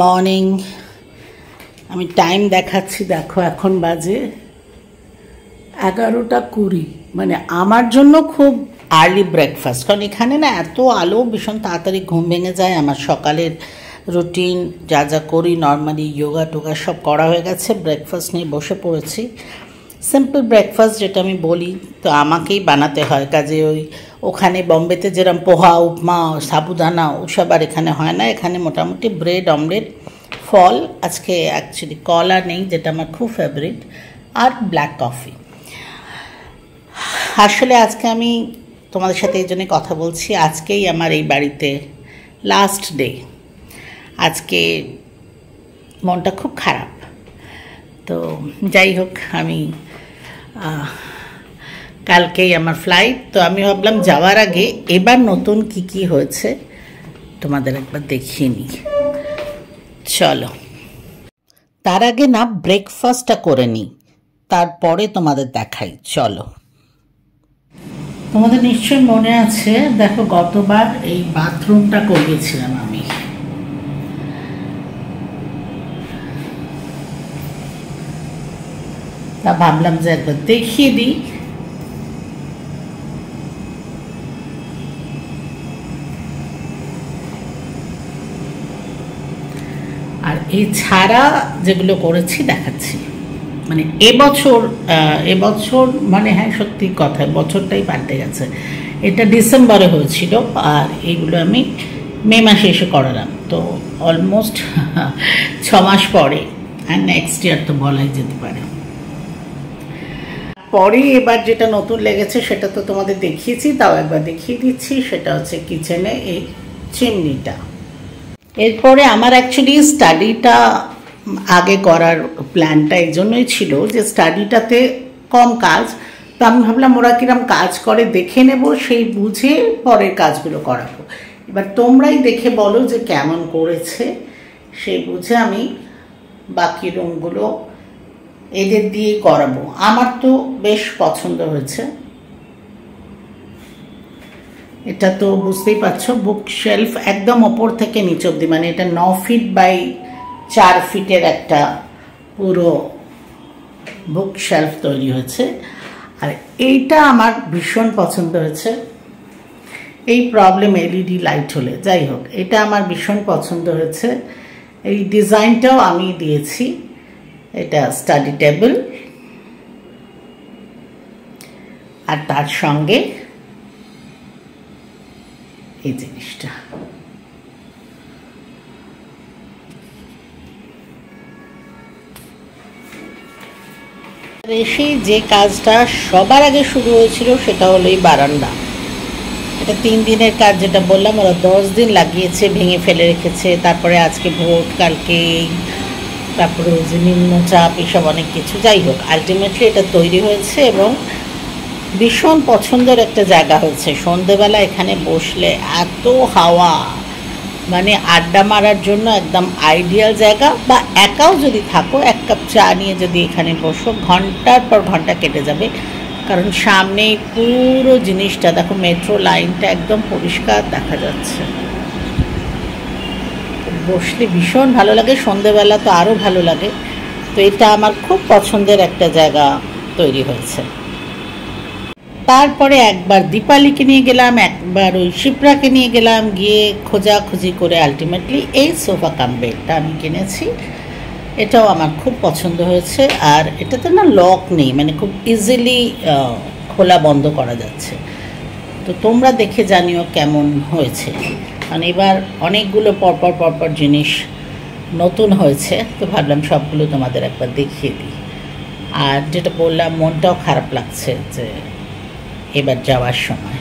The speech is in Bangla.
মর্নিং। আমি টাইম দেখাচ্ছি, দেখো এখন বাজে 11:20। মানে আমার জন্য খুব আর্লি ব্রেকফাস্ট, কারণ এখানে না এত আলো, ভীষণ তাড়াতাড়ি ঘুম ভেঙে যায়। আমার সকালের রুটিন যা যা করি নর্মালি, যোগা টোগা সব করা হয়ে গেছে। ব্রেকফাস্ট নিয়ে বসে পড়েছি। সিম্পল ব্রেকফাস্ট যেটা আমি বলি, তো আমাকেই বানাতে হয়। কাজে ওখানে বম্বেতে যেরকম পোহা, উপমা, সাবুদানা ওসব আর এখানে হয় না। এখানে মোটামুটি ব্রেড, অমলেট, ফল, আজকে অ্যাকচুয়ালি কলা নেই যেটা আমার খুব ফেভারিট, আর ব্ল্যাক কফি। আসলে আজকে আমি তোমাদের সাথে এই জন্যে কথা বলছি, আজকেই আমার এই বাড়িতে লাস্ট ডে। আজকে মনটা খুব খারাপ। তো যাই হোক, আমি কালকেই আমার ফ্লাইট। তো আমি ভাবলাম যাওয়ার আগে এবার নতুন কি হয়েছে তোমাদের একবার দেখিয়ে নিই। চলো, তার আগে না ব্রেকফাস্টটা করে নিই, তারপরে তোমাদের দেখাই। চলো, তোমাদের নিশ্চয়ই মনে আছে, দেখো গতবার এই বাথরুমটা করিয়েছিলাম আমি। তা ভাবলাম যে একবার দেখিয়ে দিই। আর এছাড়া যেগুলো করেছি দেখাচ্ছি। মানে এবছর মানে হ্যাঁ, সত্যি কথা, বছরটাই পাল্টে গেছে। এটা ডিসেম্বরে হয়েছিল, আর এইগুলো আমি মে মাসে এসে করালাম। তো অলমোস্ট 6 মাস পরে, আর নেক্সট ইয়ার তো বলাই যেতে পারে। পরে এবার যেটা নতুন লেগেছে সেটা তো তোমাদের দেখিয়েছি, তাও একবার দেখিয়ে দিচ্ছি। সেটা হচ্ছে কিচেনে এই চিমনিটা। এরপরে আমার অ্যাকচুয়ালি স্টাডিটা আগে করার প্ল্যানটা এই জন্যই ছিল যে স্টাডিটাতে কম কাজ। তো আমি ভাবলাম ওরা কিরম কাজ করে দেখে নেব, সেই বুঝে পরের কাজগুলো করাবো। এবার তোমরাই দেখে বলো যে কেমন করেছে, সেই বুঝে আমি বাকি রুমগুলো এদের দিয়েই করাবো। আমার তো বেশ পছন্দ হয়েছে। এটা তো বুঝতেই পারছো, বুক শেলফ একদম ওপর থেকে নিচ অব্দি, মানে এটা 9 ফিট বাই 4 ফিটের একটা পুরো বুক শেলফ তৈরি হয়েছে। আর এইটা আমার ভীষণ পছন্দ হয়েছে। এই প্রবলেম এলইডি লাইট হলে, যাই হোক, এটা আমার ভীষণ পছন্দ হয়েছে। এই ডিজাইনটাও আমি দিয়েছি। এটা স্টাডি টেবিল, আর তার সঙ্গে এই জিনিসটা। এসে যে কাজটা সবার আগে শুরু হয়েছিল সেটা হলো এই বারান্দা। এটা 3 দিনের কাজ, যেটা বললাম ওরা 10 দিন লাগিয়েছে, ভেঙে ফেলে রেখেছে। তারপরে আজকে ভোট, কালকে তারপরে ওই যে নিম্নচাপ, এসব অনেক কিছু। যাই হোক, আলটিমেটলি এটা তৈরি হয়েছে এবং ভীষণ পছন্দের একটা জায়গা হয়েছে। সন্ধেবেলা এখানে বসলে এত হাওয়া, মানে আড্ডা মারার জন্য একদম আইডিয়াল জায়গা। বা একাও যদি থাকো, 1 কাপ চা নিয়ে যদি এখানে বসো, ঘন্টার পর ঘন্টা কেটে যাবে। কারণ সামনে পুরো জিনিসটা দেখো, মেট্রো লাইনটা একদম পরিষ্কার দেখা যাচ্ছে। বসলে ভীষণ ভালো লাগে, সন্ধেবেলা তো আরও ভালো লাগে। তো এটা আমার খুব পছন্দের একটা জায়গা তৈরি হয়েছে। তারপরে একবার দীপালিকে নিয়ে গেলাম, একবার ওই শিপ্রাকে নিয়ে গেলাম, গিয়ে খোঁজাখুঁজি করে আলটিমেটলি এই সোফা কাম বেডটা আমি কিনেছি। এটাও আমার খুব পছন্দ হয়েছে। আর এটাতে না লক নেই, মানে খুব ইজিলি খোলা বন্ধ করা যাচ্ছে। তো তোমরা দেখে জানিও কেমন হয়েছে। কারণ এবার অনেকগুলো পরপর জিনিস নতুন হয়েছে, তো ভাবলাম সবগুলো তোমাদের একবার দেখিয়ে দিই। আর যেটা বললাম, মনটাও খারাপ লাগছে যে এবার যাওয়ার সময়